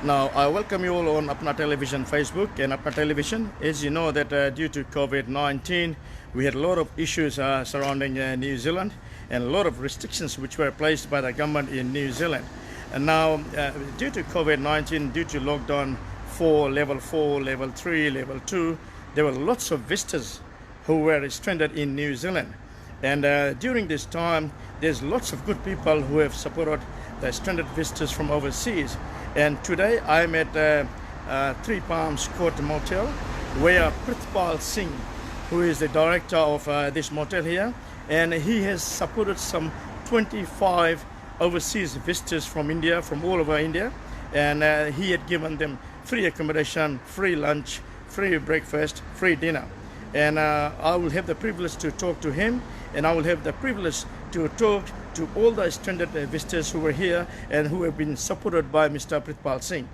Now, I welcome you all on Apna Television Facebook and Apna Television. As you know that due to COVID-19, we had a lot of issues surrounding New Zealand and a lot of restrictions which were placed by the government in New Zealand. And now, due to COVID-19, due to lockdown 4, level 3, level 2, there were lots of visitors who were stranded in New Zealand. And during this time, there's lots of good people who have supported the stranded visitors from overseas. And today I'm at Three Palms Court Motel, where Prithpal Singh, who is the director of this motel here, and he has supported some 25 overseas visitors from India, from all over India, and he had given them free accommodation, free lunch, free breakfast, free dinner. And I will have the privilege to talk to him, and I will have the privilege to talk to all the stranded visitors who were here and who have been supported by Mr. Prithpal Singh.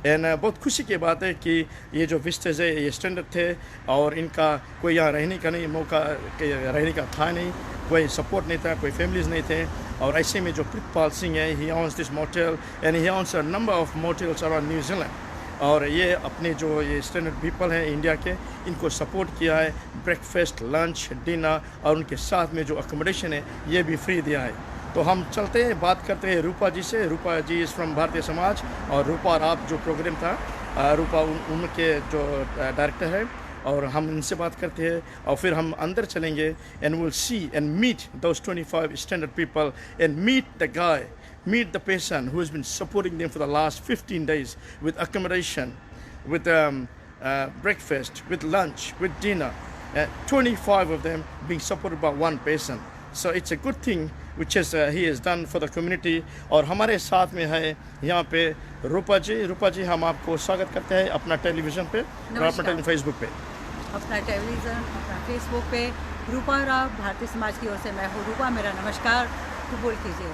And बहुत खुशी की बात है कि ये जो visitors है ये स्टैंडर्ड थे और इनका कोई यहाँ रहने का नहीं मौका रहने का था नहीं, कोई सपोर्ट नहीं था, कोई फैमिलीज नहीं थे। और ऐसे में जो प्रितपाल सिंह है, ही owns this motel and he owns a number of motels around New Zealand. और ये अपने जो ये स्टैंडर्ड पीपल हैं इंडिया के, इनको सपोर्ट किया है, ब्रेकफास्ट, लंच, डिनर और उनके साथ में जो अकोमोडेशन है ये भी फ्री दिया है। तो हम चलते हैं, बात करते हैं रूपा जी से। रूपा जी इज़ फ्रॉम भारतीय समाज, और रूपा और आप जो प्रोग्राम था रूपा उनके जो डायरेक्टर है, और हम इनसे बात करते हैं और फिर हम अंदर चलेंगे and will see and meet those 25 standard people and meet the guy, meet the person who has been supporting them for the last 15 days with accommodation, with breakfast, with lunch, with dinner. 25 of them being supported by one person. So it's a good thing which he has done for the community. और हमारे साथ में है यहाँ पे रूपा जी। रूपा जी, हम आपको स्वागत करते हैं अपना टेलीविज़न पे और अपना फेसबुक पे। अपना टेलीविज़न, अपना फेसबुक पे रूपा राव भारतीय समाज की ओर से मैं हूँ रूपा, मेरा नमस्कार तो बोल कीजिए।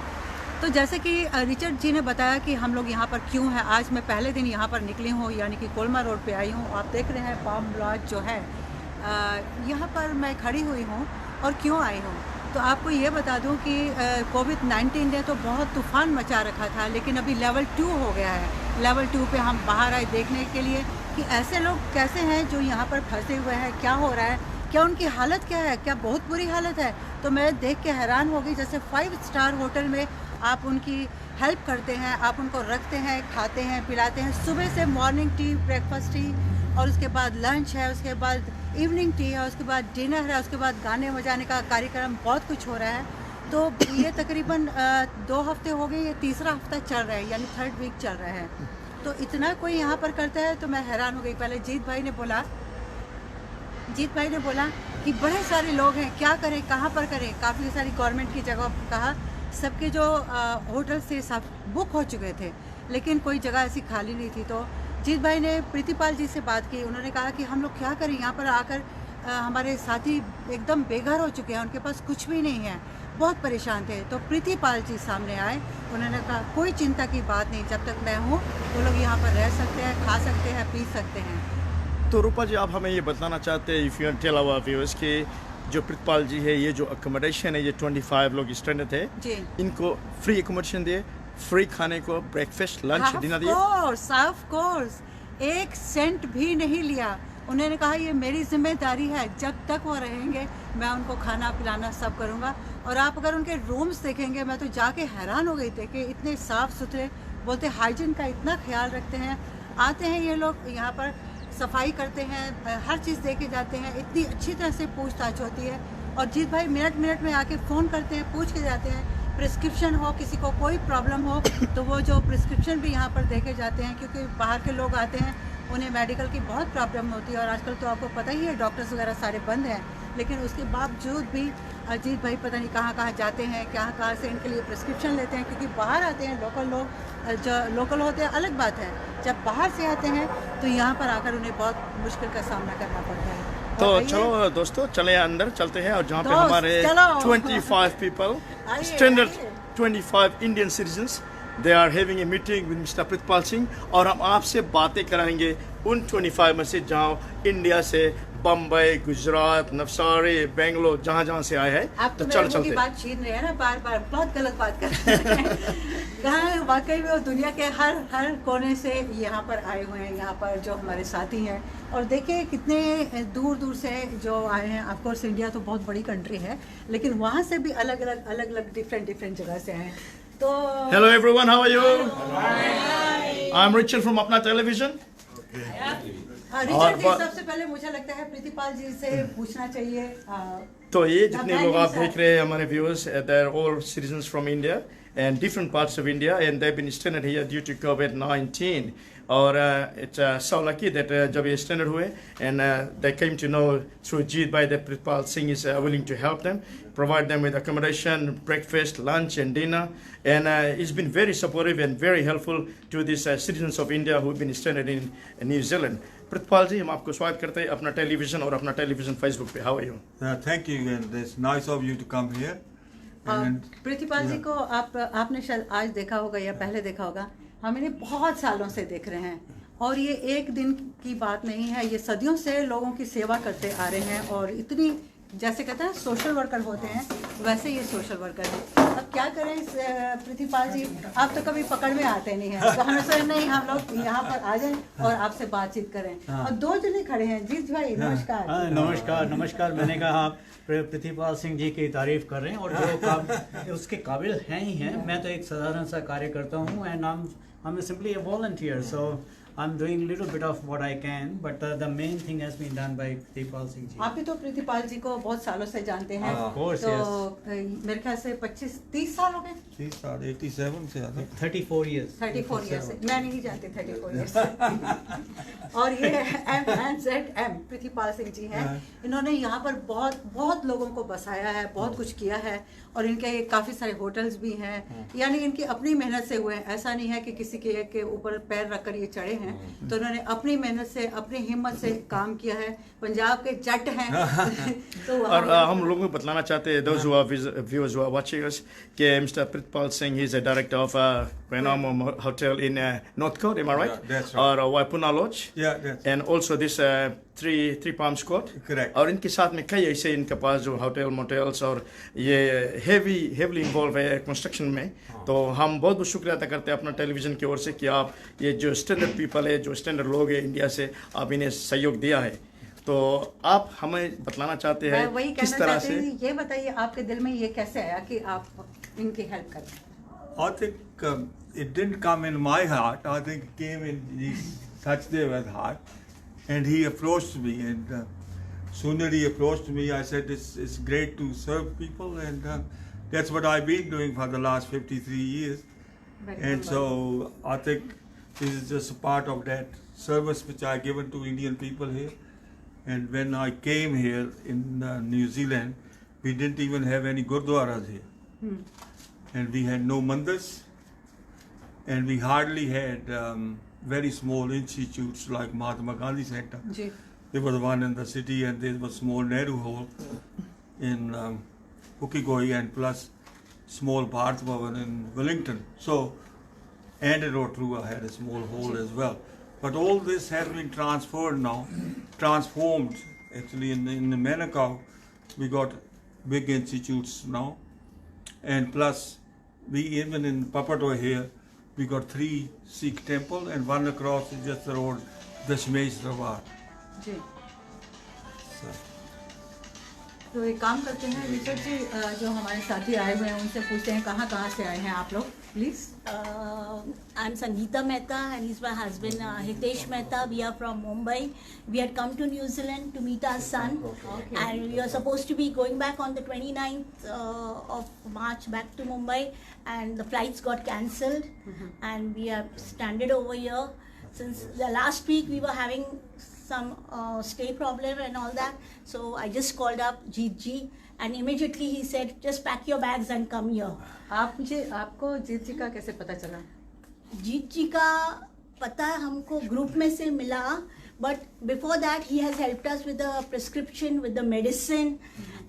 तो जैसे कि रिचर्ड जी ने बताया कि हम लोग यहाँ पर क्यों हैं, आज मैं पहले दिन यहाँ पर निकली हूँ, यानी कि कोलमा रोड पे आई हूँ। आप देख रहे हैं पाम लॉज जो है, यहाँ पर मैं खड़ी हुई हूँ। और क्यों आई हूँ तो आपको ये बता दूँ कि कोविड-19 ने तो बहुत तूफ़ान मचा रखा था, लेकिन अभी लेवल 2 हो गया है। लेवल 2 पे हम बाहर आए देखने के लिए कि ऐसे लोग कैसे हैं जो यहाँ पर फंसे हुए हैं, क्या हो रहा है, क्या उनकी हालत क्या है, क्या बहुत बुरी हालत है। तो मैं देख के हैरान हो गई। जैसे 5 स्टार होटल में आप उनकी हेल्प करते हैं, आप उनको रखते हैं, खाते हैं, पिलाते हैं, सुबह से मॉर्निंग टी, ब्रेकफास्ट टी, और उसके बाद लंच है, उसके बाद इवनिंग टी है, उसके बाद डिनर है, उसके बाद गाने बजाने का कार्यक्रम, बहुत कुछ हो रहा है। तो ये तकरीबन 2 हफ्ते हो गए, ये तीसरा हफ्ता चल रहा है, यानी 3rd वीक चल रहा है। तो इतना कोई यहाँ पर करता है तो मैं हैरान हो गई। पहले जीत भाई ने बोला कि बड़े सारे लोग हैं, क्या करें, कहाँ पर करें। काफ़ी सारी गवर्नमेंट की जगह कहा, सबके जो होटल से सब बुक हो चुके थे, लेकिन कोई जगह ऐसी खाली नहीं थी। तो जीत भाई ने प्रीतिपाल जी से बात की। उन्होंने कहा कि हम लोग क्या करें, यहाँ पर आकर हमारे साथी एकदम बेघर हो चुके हैं, उनके पास कुछ भी नहीं है, बहुत परेशान थे। तो प्रीतिपाल जी सामने आए, उन्होंने कहा कोई चिंता की बात नहीं, जब तक मैं हूँ वो लोग यहाँ पर रह सकते हैं, खा सकते हैं, पी सकते हैं। तो रूपा जी, आप हमें ये बताना चाहते हैं, if you tell our viewers कि जो प्रितपाल जी है, ये जो अकोमोडेशन है, ये 25 लोग स्टैंडर्ड थे जी, इनको फ्री अकोमोडेशन दिए, फ्री खाने को, ब्रेकफास्ट, लंच, डिनर दिए। ऑफ कोर्स 1 सेंट भी नहीं लिया। उन्होंने कहा ये मेरी जिम्मेदारी है, जब तक वो रहेंगे मैं उनको खाना पिलाना सब करूँगा। और आप अगर उनके रूम्स देखेंगे, मैं तो जाके हैरान हो गई थी कि इतने साफ़ सुथरे, बोलते हाइजीन का इतना ख्याल रखते हैं। आते हैं ये लोग यहाँ पर, सफाई करते हैं, हर चीज़ दे के जाते हैं, इतनी अच्छी तरह से पूछताछ होती है। और जीत भाई मिनट में आके फ़ोन करते हैं, पूछ के जाते हैं। प्रिस्क्रिप्शन हो, किसी को कोई प्रॉब्लम हो तो वो जो प्रिस्क्रिप्शन भी यहाँ पर दे के जाते हैं, क्योंकि बाहर के लोग आते हैं, उन्हें मेडिकल की बहुत प्रॉब्लम होती है। और आजकल तो आपको पता ही है डॉक्टर्स वगैरह सारे बंद हैं, लेकिन उसके बावजूद भी अजीत भाई पता नहीं कहाँ जाते हैं, कहाँ से इनके लिए प्रिस्क्रिप्शन लेते हैं। क्योंकि बाहर आते हैं लोकल लोग, जो लोकल होते हैं अलग बात है, जब बाहर से आते हैं तो यहाँ पर आकर उन्हें बहुत मुश्किल का सामना करना पड़ता है। तो चलो दोस्तों, चले अंदर चलते हैं, और जहाँ पे हमारे 25 people standard 25 Indian citizens They are having a meeting with Mr. Pritpal Singh और हम आपसे बातें कराएंगे उन 25 में से जहाँ इंडिया से बम्बई, गुजरात, नवसारी, बेंगलोर जहाँ से आए हैं। आप तो चल मेरी बात छीन रहे हैं ना, बार बार बहुत गलत बात कर रहे हैं। कहाँ वाकई में वो दुनिया के हर कोने से यहाँ पर आए हुए हैं, यहाँ पर जो हमारे साथी हैं। और देखिए कितने दूर दूर से जो आए हैं। ऑफ कोर्स इंडिया तो बहुत बड़ी कंट्री है, लेकिन वहाँ से भी अलग अलग डिफरेंट जगह से आए हैं। तो Hello everyone, how are you? Hi. I'm Richard from अपना टेलीविजन। रिचर्ड जी, सबसे पहले मुझे लगता है प्रीतिपाल जी से पूछना चाहिए। तो ये जितने लोग आप देख रहे हैं हमारे viewers, they're all citizens from India and different parts of India, and they've been stranded here due to COVID-19. और it's so lucky that जब ये stranded हुए and they came to know through Jeet Bhai that Pritpal Singh is willing to help them, provide them with accommodation, breakfast, lunch and dinner, and he's been very supportive and very helpful to these citizens of India who've been stranded in New Zealand. Pritpal जी, हम आपको स्वागत करते हैं अपना television और अपना television Facebook पे। How are you? Thank you, and it's nice of you to come here. And Pritipal ji को आपने शायद आज देखा होगा या पहले देखा होगा, हम इन्हें बहुत सालों से देख रहे हैं और ये एक दिन की बात नहीं है, ये सदियों से लोगों की सेवा करते आ रहे हैं। और इतनी, जैसे कहते हैं सोशल वर्कर होते हैं, वैसे ये सोशल वर्कर हैं। अब क्या करें प्रीतिपाल जी, आप तो कभी पकड़ में आते नहीं हैं, तो हमें सोचे नहीं हम लोग यहाँ पर आ जाएं और आपसे बातचीत करें। और दो जने खड़े हैं। जीत भाई नमस्कार। नमस्कार। मैंने कहा आप प्रीतिपाल सिंह जी की तारीफ कर रहे हैं और जो उसके काबिल हैं ही हैं। मैं तो एक साधारण सा कार्यकर्ता हूँ and I'm simply a volunteer, so I'm doing a little bit of what I can, but the main thing has been done by Pritipal Singh ji. आप भी तो प्रीतिपाल जी को बहुत सालों से जानते हैं। Of course, तो yes. मेरे ख्याल से 25-30 साल हो गए। 30 साल 87 से आता 34 years. 34 ईयर्स से मैं नहीं जानती 34 ईयर्स से। और ये MNZM प्रीतिपाल सिंह जी हैं। इन्होंने यहाँ पर बहुत लोगों को बसाया है, बहुत कुछ किया है और इनके काफ़ी सारे होटल्स भी हैं। यानी इनकी अपनी मेहनत से हुए हैं, ऐसा नहीं है कि किसी के ऊपर पैर रखकर ये चढ़े हैं। तो इन्होंने अपनी मेहनत से, अपनी हिम्मत से काम किया है। पंजाब के जट हैं। तो और हम लोगों को बताना चाहते हैं, those who are viewers who are watching us, कि Mr. Pritpal Singh, he is a director of Panorama Hotel in Northcote, am I right? Yeah, that's right. और Waipuna Lodge. Yeah, that's And also this three Palms Court. Correct. और इनके साथ में कई ऐसे इनके पास जो होटल मोटेल्स और ये हेवली इन्वॉल्व है कंस्ट्रक्शन में। तो हम बहुत शुक्रिया अदा करते हैं अपना टेलीविज़न की ओर से कि आप ये जो स्टैंडर्ड पीपल है, जो स्टैंडर्ड लोग हैं इंडिया से, आप इन्हें सहयोग दिया है। तो आप हमें बतलाना चाहते हैं किस तरह से, ये बताइए आपके दिल में ये कैसे आया कि आप इनकी हेल्प करें? I think it didn't come in my heart. I think it came in Sachdev's heart, and he approached me. And sooner he approached me, I said it's great to serve people, and that's what I've been doing for the last 53 years. And so I think this is just a part of that service which I've given to Indian people here. And when I came here in New Zealand, we didn't even have any gurdwaras here. And we had no mandirs, and we hardly had very small institutes like Mahatma Gandhi Center. Ji. There was one in the city, and there was small Nehru Hall in Pukekoi, and plus small Bharat Bhavan in Wellington. So, and Rotorua had a small hall as well. But all this has been transformed actually in Manukau. We got big institutes now, and plus we even in Papatoa here, we got 3 Sikh temple, and one across is just the road, Dashmesh Darbar. Ji. So, तो एक काम करते हैं Richard जी, जो हमारे साथी आए हुए हैं उनसे पूछते हैं कहाँ से आए हैं आप लोग, please. I'm Sangeeta Mehta and he's my husband Hitesh Mehta. We are from Mumbai. We had come to New Zealand to meet our son, and we are supposed to be going back on the 29th of March back to Mumbai, and the flights got cancelled, and we have stranded over here. Since the last week we were having some stay problem and all that, so I just called up Jeet ji, and immediately he said just pack your bags and come here. आपको जीत जी का कैसे पता चला? जीत जी का पता हमको group में से मिला, but before that he has helped us with the prescription, with the medicine,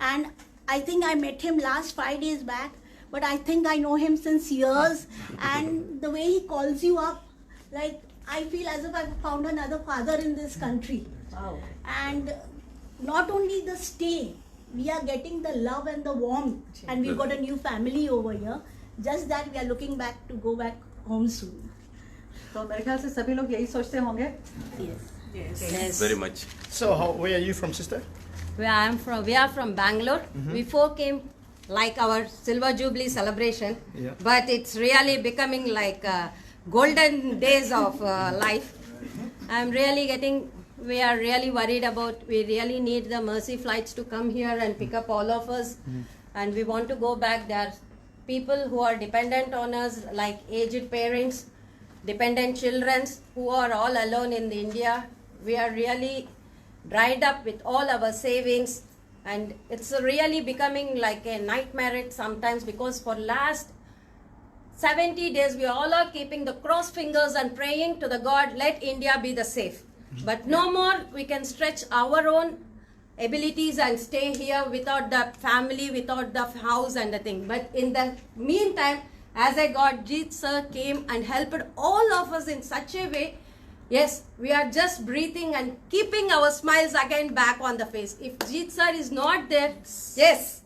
and I think I met him last 5 days back but I think I know him since years, and the way he calls you up, like I feel as if I've found another father in this country. Wow. And not only the stay, we are getting the love and the warmth, and we've got a new family over here. Just that we are looking back to go back home soon. तो मेरे ख्याल से सभी लोग यही सोचते होंगे. Yes. Very much. So, where are you from, sister? We are from Bangalore. Before came like our Silver Jubilee celebration, Yeah. but it's really becoming like golden days of life. We are really worried about, we really need the Mercy flights to come here and pick up all of us. And we want to go back. There are people who are dependent on us, like aged parents, dependent children who are all alone in India. We are really dried up with all our savings, and it's really becoming like a nightmare sometimes, because for last 70 days we all are keeping the cross fingers and praying to the God, let India be the safe. But no more we can stretch our own abilities and stay here without the family, without the house and the thing. But in the meantime, as I got, Jeet sir came and helped all of us in such a way. Yes, we are just breathing and keeping our smiles again back on the face. If Jeet sir is not there, yes,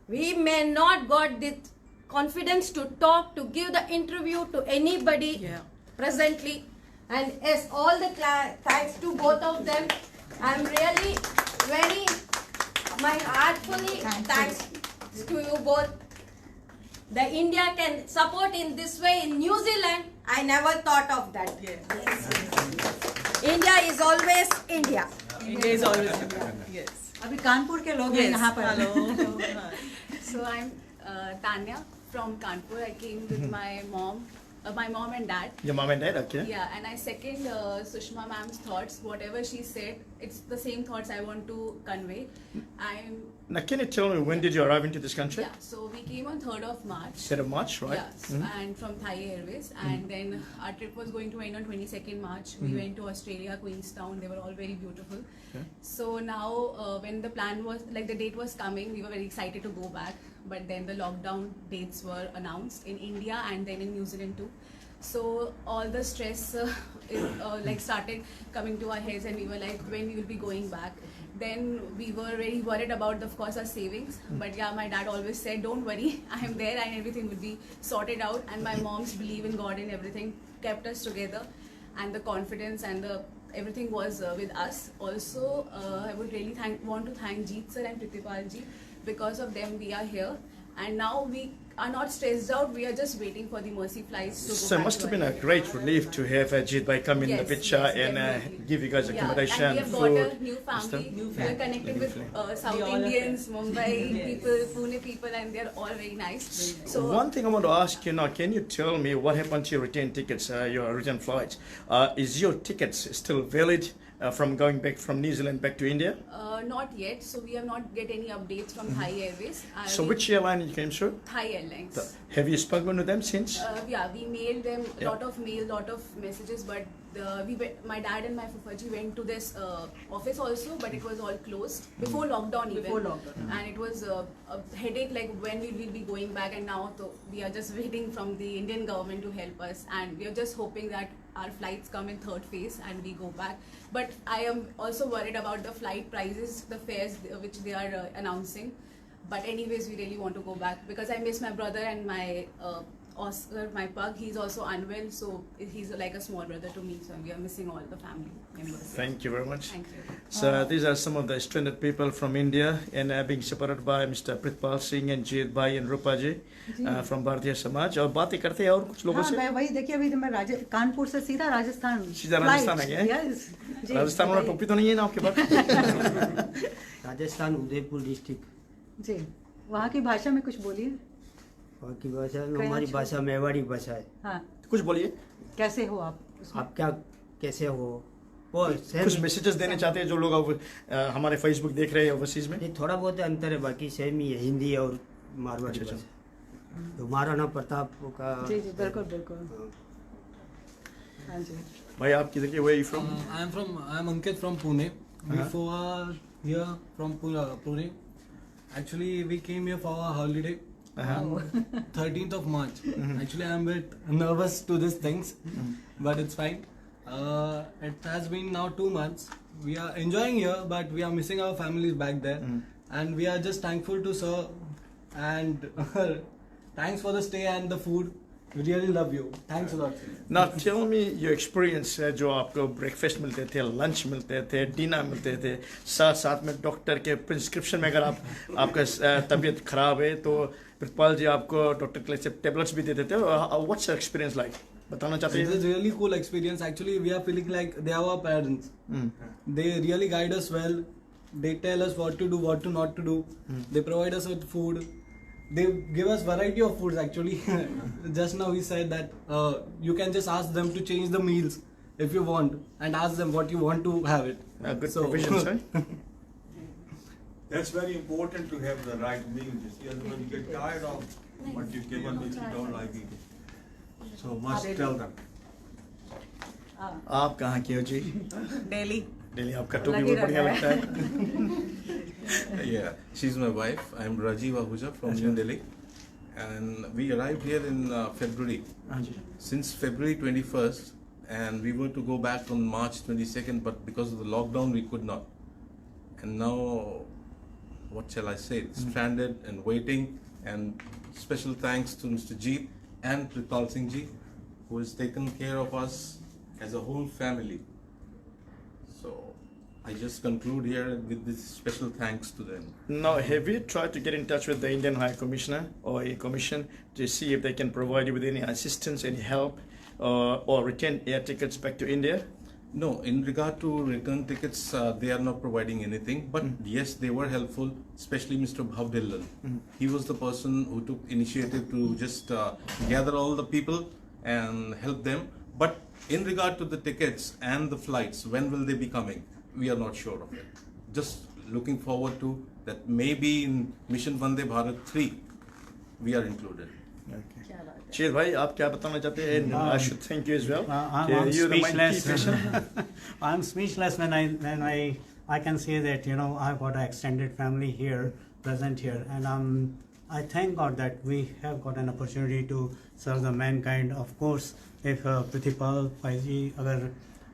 we may not got the confidence to talk, to give the interview to anybody presently. And yes, all the thanks to both of them. I'm really very, my heartfully thanks to you both. The India can support in this way in New Zealand. I never thought of that. India is always India. India is always India. Yes. अभी कानपुर के लोग हैं यहाँ पर. Hello. So I'm Tanya from Kanpur. I came with my mom and dad. Your mom and dad, okay. Yeah, and I second Sushma ma'am's thoughts. Whatever she said, it's the same thoughts I want to convey. Now, can you tell me, when did you arrive into this country? Yeah, so we came on 3rd of March. 3rd of March, right? Yes, and from Thai Airways. And then our trip was going to end on 22nd March. We went to Australia, Queenstown. They were all very beautiful. Okay. So now when the plan was, like the date was coming, we were very excited to go back. But then the lockdown dates were announced in India and then in New Zealand too. So all the stress started coming to our heads, and we were like, when we will be going back. Then we were very worried about, of course, our savings. But yeah, my dad always said, don't worry, I am there and everything will be sorted out. And my mom's belief in God and everything kept us together. And the confidence and everything was with us. Also, I would really want to thank Jeet sir and Pritipal ji. Because of them, we are here. And now we are not stressed out. We are just waiting for the Mercy flights to go So it back must to have been our a India. great relief to have Jeet Bhai come in the Yes, picture yes, and definitely. give you guys accommodation, and we have food. got a new family. We are connected with South Indians, Mumbai people, Pune people, and they are all very nice. So One thing I want to ask you now, can you tell me what happened to your return tickets, your return flights? Is your tickets still valid from going back from New Zealand back to India? not yet. So we have not get any updates from Thai Airways. So which airline you came through? Thai Airlines. Have you spoken to them since? Yeah, we mailed them Yeah. lot of messages, but my dad and my fufaji went to this office also, but it was all closed before lockdown even. Before lockdown. And it was a headache, like when we will be going back, and now we are just waiting from the Indian government to help us, and we are just hoping that our flights come in third phase and we go back. But I am also worried about the flight prices, the fares which they are announcing. But anyways, we really want to go back because I miss my brother and my Oscar, my pug. He's also unwell, so he's like a small brother to me. So we are missing all the family members. Thank you very much. Thank you. So these are some of the stranded people from India and being supported by Mr. Pritpal Singh and Jeet Bhai and Rupa ji from Bharatiya Samaj. और बातें करते हैं और कुछ लोगों हाँ, से मैं वही देखिए अभी तो मैं कानपुर से सीधा राजस्थान सीधा राजस्थान आ गए हैं? Yes, जी, राजस्थान वाला टोपी तो नहीं है ना आपके पास? राजस्थान उदयपुर डिस्ट्रिक्ट जी वहाँ की भाषा में कुछ बोलिए वहाँ की भाषा हमारी भाषा मेवाड़ी भाषा है। हाँ कुछ बोलिए। कैसे हो आप उसमें? आप क्या कैसे हो वो कुछ मैसेजेस देने चाहते हैं जो लोग अब हमारे फेसबुक देख रहे हैं ओवरसीज में? ये थोड़ा बहुत अंतर है बाकी सेम ही है हिंदी और मारवाड़ी अच्छा, भाषा। तो महाराणा प्रताप का जी जी बिल्कुल बिल्कुल हाँ जी भाई आप किधर के? Where are you from? I am Ankit from Pune. We are here from Pune. Actually, we came here for our holiday. 13th of March. Actually, I'm a bit nervous to these things, but it's fine. It has been now 2 months. We are enjoying here, but we are missing our families back there, and we are just thankful to sir, and thanks for the stay and the food. We really love you. Thanks a lot. Now tell me your experience जो आपको breakfast मिलते थे, lunch मिलते थे, dinner मिलते थे, साथ साथ में डॉक्टर के prescription में अगर आपका तबीयत खराब है तो प्रितपाल जी आपको डॉक्टर के लिए tablets भी देते थे. What's your experience like? बताना चाहते It हैं? is really cool experience. Actually, we are feeling like they are our parents. They really guide us well. They tell us what to do, what to not to do. They provide us with food. They give us variety of foods actually. Just now we said that you can just ask them to change the meals if you want and ask them what you want to have it. Good provisions, right? That's very important to have the right meal. You see, otherwise you get tired of what you've given if you don't like it. So must tell them. आप कहाँ के हो जी? Daily Delhi. आपका टोपी बहुत बढ़िया लगता है. Yeah, she's my wife. I'm Rajiv Ahuja from New Delhi, and we arrived here in February. Since February 21st, and we were to go back on March 22nd, but because of the lockdown, we could not. And now, what shall I say? Stranded and waiting. And special thanks to Mr. Jeet and Pritpal Singh Ji, who has taken care of us as a whole family. So I just conclude here with this special thanks to them. Now, have you tried to get in touch with the Indian High Commissioner or a commission to see if they can provide you with any assistance, any help, or return air tickets back to India? No, in regard to return tickets, they are not providing anything. But yes, they were helpful, especially Mr. Bhav Dillon. He was the person who took initiative to just gather all the people and help them. But in regard to the tickets and the flights, when will they be coming? We are not sure of it. Just looking forward to that maybe in Mission Vande Bharat 3, we are included. Shir bhai, आप क्या बताना चाहते हैं? I should thank you as well. I'm You're the main key speechless. person. I'm speechless when I can say that I've got an extended family here, present here, and I thank God that we have got an opportunity to serve the mankind. Of course, if Pritipal Paiji,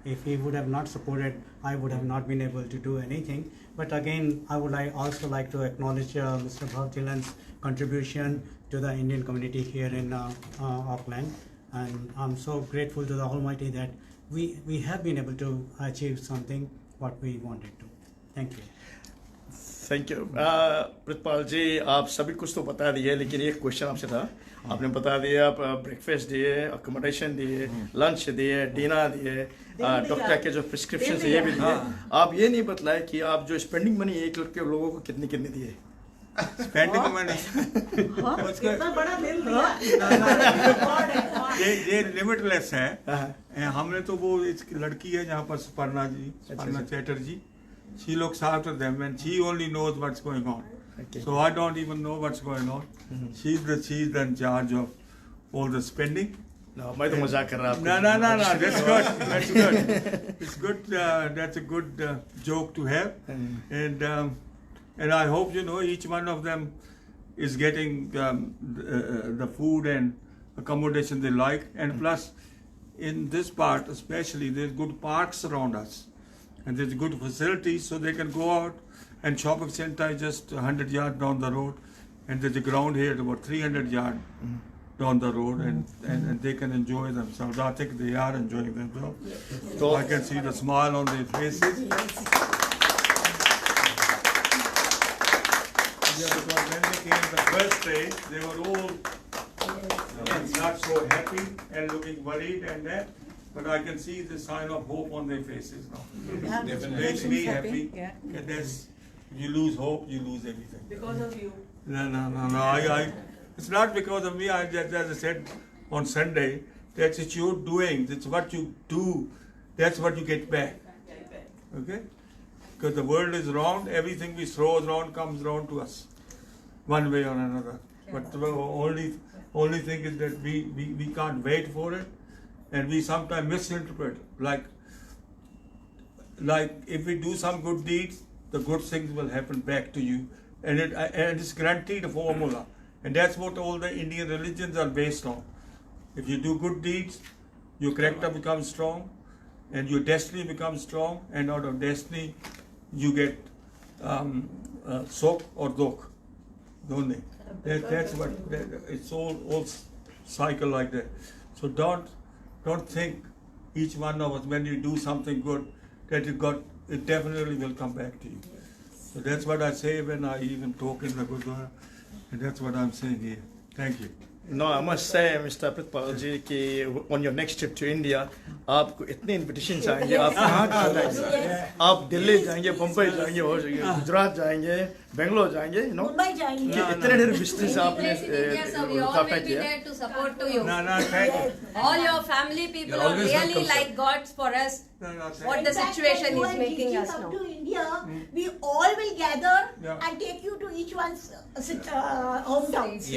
if he would have not supported, I would have not been able to do anything. But again, I would also like to acknowledge Mr. Bhav Dillon's contribution to the Indian community here in Auckland, and I'm so grateful to the Almighty that we have been able to achieve something what we wanted to. Thank you. Thank you. Pritpal ji, आप सभी कुछ तो बता दिए, लेकिन एक question आपसे था. आपने बता दिया, आप ब्रेकफास्ट दिए, अकोमोडेशन दिए, लंच दिए, डिनर दिए, डॉक्टर के जो प्रिस्क्रिप्शन है ये भी दिए. आप ये नहीं बतलाए कि आप जो स्पेंडिंग मनी एक लड़के लोगों को कितने कितने दिए? Spending money. कितना बड़ा दिल दिया. ये limitless है. हमने तो वो एक लड़की है जहाँ पर Suparna Chatterjee. She looks after them and she only knows what's going on. Okay. So I don't even know what's going on. She's in charge of all the spending. No, मैं तो मजाक कर रहा हूँ. No. That's good. That's good. It's good. That's a good joke to have. And I hope each one of them is getting the food and accommodation they like. And plus, in this part especially, there's good parks around us. And there's good facilities, so they can go out, and shopping center is just 100 yards down the road, and there's a ground here about 300 yards down the road, and they can enjoy themselves. I think they are enjoying themselves. So I can see the smile on their faces. Yeah, because when they came the first day, they were all not so happy and looking worried and that. But I can see the sign of hope on their faces now. It makes me happy. Yeah. And you lose hope, you lose everything. Because of you. No. It's not because of me. As I said on Sunday, that's what you're doing. That's what you do. That's what you get back. Okay? Because the world is round. Everything we throw around comes around to us, one way or another. But the only thing is that we can't wait for it. And we sometimes misinterpret, like if we do some good deeds, the good things will happen back to you, and it's guaranteed a formula. And that's what all the Indian religions are based on. If you do good deeds, your character becomes strong, and your destiny becomes strong, and out of destiny, you get sukh or dukh, don't they? That's what it's all cycle like that. So don't think each one of us when you do something good that it definitely will come back to you. So that's what I say when I even talk in the Gurdwara, and that's what I'm saying here. Thank you. No, I must say, Mr. Pritpal ji, कि on your next trip to India, आपको इतने invitations आएंगे, आप कहाँ जाएंगे? आप दिल्ली जाएंगे, बम्बई जाएंगे, हो जाएंगे, गुजरात जाएंगे, बेंगलोर जाएंगे, you know? मुंबई जाएंगे। कि इतने ढेर business आपने we all will be there to support to you. No, thank you. All your family people are really like gods for us. What the situation is making us come now. to India, we all will gather Yeah. and take you to each one's hometowns.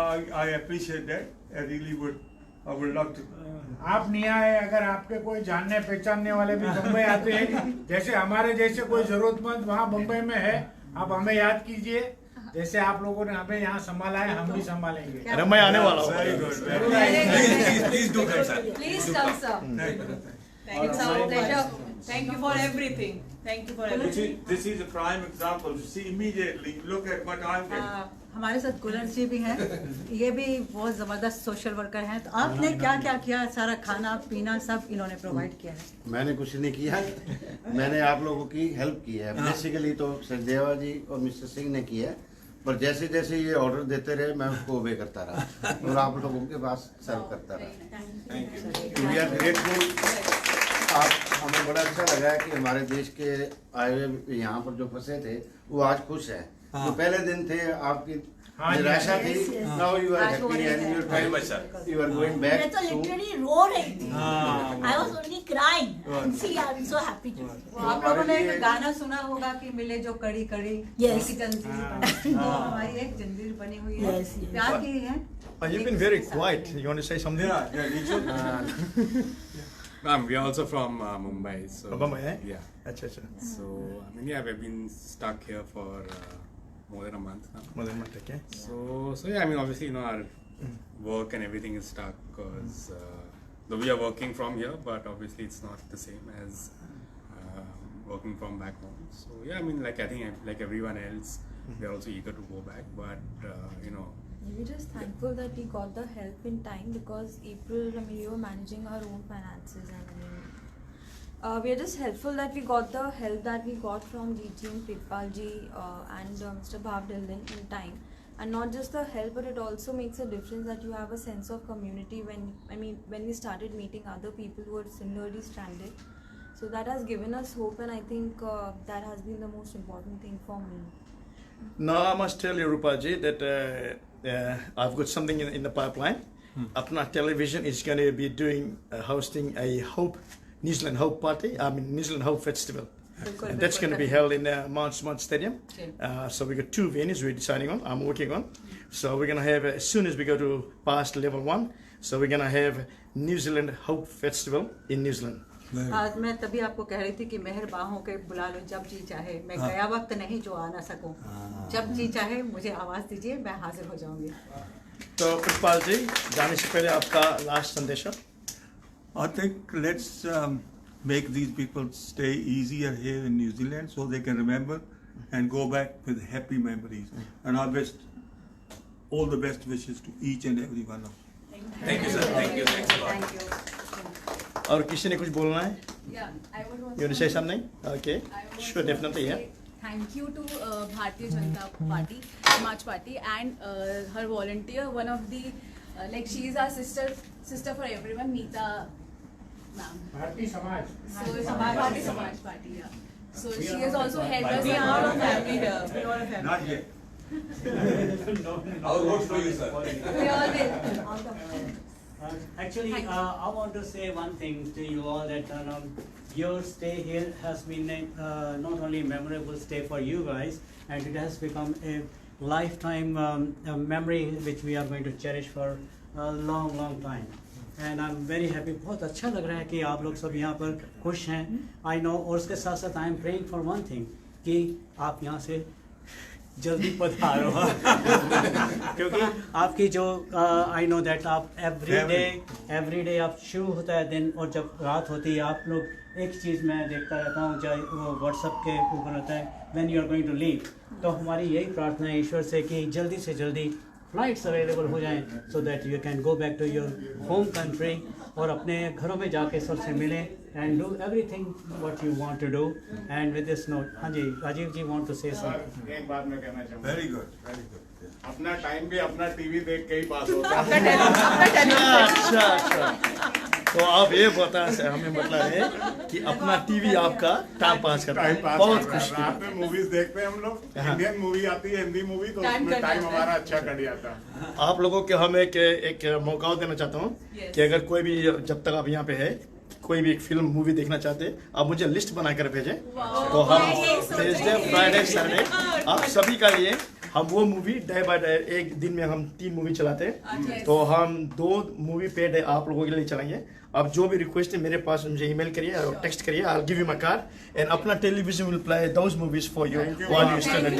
I appreciate that. I really would. I would love to. आप नहीं आए, अगर आपके कोई जानने पहचानने वाले भी बम्बई आते हैं, जैसे हमारे जैसे कोई जरूरतमंद वहाँ बम्बई में है, आप हमें याद कीजिए। जैसे आप लोगों ने हमें यहाँ संभाला है, हम भी संभालेंगे। अरे मैं आने वाला हूँ। Very good. Please do come, sir. Please come, sir. It's our pleasure. Thank you for everything. Thank you for everything. This is a prime example. You see immediately. Look at what I'm getting. हमारे साथ गुलर जी भी हैं, ये भी बहुत ज़बरदस्त social worker हैं। तो आपने क्या क्या किया? सारा खाना पीना सब इन्होंने प्रोवाइड किया है। मैंने कुछ नहीं किया, मैंने आप लोगों की हेल्प की है। बेसिकली तो सचदेवा जी और मिस्टर सिंह ने किया है, पर जैसे जैसे ये ऑर्डर देते रहे मैं उसको ओबे करता रहा और आप लोगों के पास सर्व करता रहा। We are grateful. आप हमें बड़ा अच्छा लगा है कि हमारे देश के आए हुए यहाँ पर जो फंसे थे वो आज खुश हैं। जो पहले दिन थे आपकी निराशा थी, now you are happy and you are going back. मैं तो literally रो रही थी। I was only crying. And see, I'm so happy to. आप लोगों ने एक गाना सुना होगा कि मिले जो कड़ी कड़ी Yes. एक जंजीर बनी। तो हमारी एक जंजीर बनी हुई है। Yes, yes. प्यार की है। You've been very quiet. You want to say something? We are also from Mumbai. So, Mumbai, eh? Yeah. अच्छा अच्छा। So, I mean, yeah, we've been stuck here for more than a month now. More than a month, okay. So yeah, I mean, obviously, you know, our work and everything is stuck because though we are working from here, but obviously it's not the same as working from back home. So yeah, I mean, like I think like everyone else, we are also eager to go back, but you know. We're just thankful that we got the help in time because April, I mean, we were managing our own finances and I mean, we are just helpful that we got the help that we got from DG and Pritpal ji and Mr. Bhav Dillon in time. And not just the help, but it also makes a difference that you have a sense of community when we started meeting other people who are similarly stranded. So that has given us hope, and I think that has been the most important thing for me. Now I must tell you, Rupaji, that I've got something in the pipeline. Apna Television is going to be hosting a New Zealand Hope Party, New Zealand Hope Festival. And that's going to be held in Mount Smart Stadium. So we got 2 venues we're deciding on, I'm working on. So we're going to have, as soon as we go to past level 1, so we're going to have New Zealand Hope Festival in New Zealand. आज मैं तभी आपको कह रही थी कि मेहर बाहों के बुला लो जब जी चाहे, मैं गया वक्त नहीं जो आ ना सकूं, जब जी चाहे मुझे आवाज दीजिए, मैं हाजिर हो जाऊंगी। तो प्रितपाल जी, जाने से पहले आपका लास्ट संदेश। I think let's make these people stay easier here in New Zealand so they can remember and go back with happy memories. And I wish all the best wishes to each and every one of you. Thank you, sir. Thank you. Thanks a lot. Thank you. और किसी ने कुछ बोलना है? Yeah, I would want You want to say something? Okay. Sure, definitely, yeah. Thank you to Bharatiya Janata Party, Samaj Party, and her volunteer. One of the she is our sister for everyone, Meeta ma'am. Bharati Samaj. So Bharati Samaj Party, yeah. So she has also helped us. We are all a family here. We are all a family. Not yet. Our votes for you, sir. We all will. Actually, I want to say one thing to you all that your stay here has been a not only memorable stay for you guys, and it has become a lifetime memory which we are going to cherish for a long time. And I'm very happy. बहुत अच्छा लग रहा है कि आप लोग सब यहाँ पर खुश हैं. I know. और उसके साथ साथ I am praying for one thing कि आप यहाँ से जल्दी पधारो क्योंकि आपकी जो आई नो दैट आप एवरी डे आप शुरू होता है दिन और जब रात होती है आप लोग एक चीज़ मैं देखता रहता हूँ चाहे वो व्हाट्सअप के ऊपर होता है when you are going to leave, तो हमारी यही प्रार्थना है ईश्वर से कि जल्दी से जल्दी फ्लाइट्स अवेलेबल हो जाएं so that you can go back to your home country और अपने घरों में जाके सबसे मिलें and do everything what you want to do. And with this note, हाँ ji Rajiv ji want to say something. एक बात मैं कहना चाहूँगा। Very good. अपना टाइम भी अपना टीवी देख के ही पास होता है। अच्छा तो आप ये हमें मतलब है कि अपना टीवी आपका टाइम पास करता है। बहुत खुशी। रात में मूवीज देखते हैं हम लोग, इंडियन मूवी आती है, हिंदी मूवी, तो उसमें टाइम हमारा अच्छा कट जाता है। आप लोगों के हम एक मौका देना चाहता हूँ कि अगर कोई भी जब तक आप यहाँ पे है कोई भी एक फिल्म मूवी देखना चाहते हैं आप मुझे लिस्ट बनाकर भेजें, तो हम थर्सडे फ्राइडे सैटरडे आप सभी का लिए हम वो मूवी डे बाय डे एक दिन में हम 3 मूवी चलाते हैं, तो हम 2 मूवी पे डे आप लोगों के लिए चलाएंगे। आप जो भी रिक्वेस्ट है मेरे पास मुझे ईमेल करिए और टेक्स्ट करिए, I will give you my card and अपना television will play those movies for you while you stay at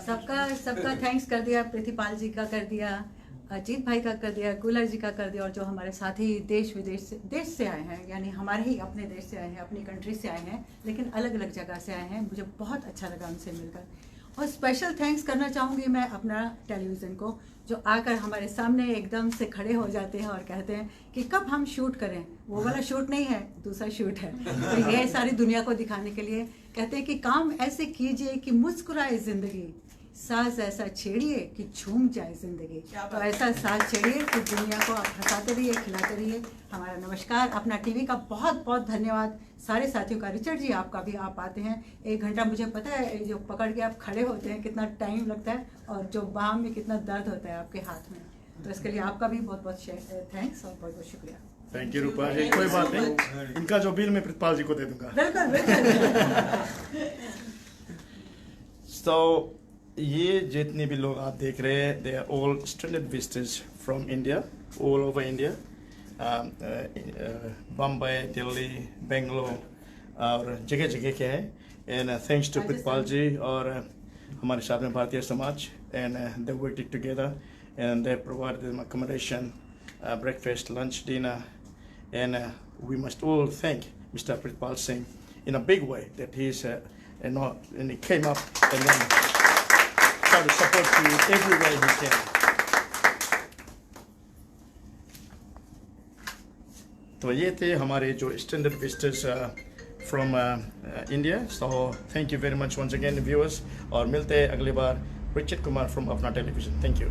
सबका थैंक्स कर दिया, प्रीतिपाल जी का कर दिया, अजीत भाई का कर दिया, कूलर जी का कर दिया, और जो हमारे साथी देश से आए हैं, यानी हमारे ही अपने देश से आए हैं, अपनी कंट्री से आए हैं, लेकिन अलग अलग जगह से आए हैं। मुझे बहुत अच्छा लगा उनसे मिलकर। और स्पेशल थैंक्स करना चाहूँगी मैं अपना टेलीविज़न को, जो आकर हमारे सामने एकदम से खड़े हो जाते हैं और कहते हैं कि कब हम शूट करें। वो वाला शूट नहीं है, दूसरा शूट है। तो ये सारी दुनिया को दिखाने के लिए कहते हैं कि काम ऐसे कीजिए कि मुस्कुराए ज़िंदगी, साज ऐसा छेड़िए कि झूम जाए जिंदगी। तो ऐसा साज छेड़िए कि दुनिया को आप हंसाते रहिए, खिलाते रहिए। हमारा नमस्कार। अपना टीवी का बहुत बहुत धन्यवाद सारे साथियों का। रिचर्ड जी आपका भी, आप आते हैं 1 घंटा, मुझे पता है जो पकड़ के आप खड़े होते हैं कितना टाइम लगता है, और जो बाह में कितना दर्द होता है आपके हाथ में, तो इसके लिए आपका भी बहुत बहुत थैंक्स और बहुत बहुत शुक्रिया। थैंक यू रूपा जी। कोई बात नहीं, इनका जो बिल मैं प्रीतपाल जी को दे दूंगा। बिल्कुल बिल्कुल। So, ये जितने भी लोग आप देख रहे हैं, they are all standard visitors from India, all over India, Bombay, Delhi, Bangalore और जगह जगह के हैं। And thanks to Pritpal ji और हमारे साथ में Bharatiya Samaj, and they working together and they provide them accommodation, breakfast, lunch, dinner, and we must all thank Mr. Pritpal Singh in a big way that he's and he came up and then tried to support you every way he can. तो ये थे हमारे जो standard visitors from India. So thank you very much once again viewers, और मिलते हैं अगली बार। Richard Kumar from Apna Television. Thank you.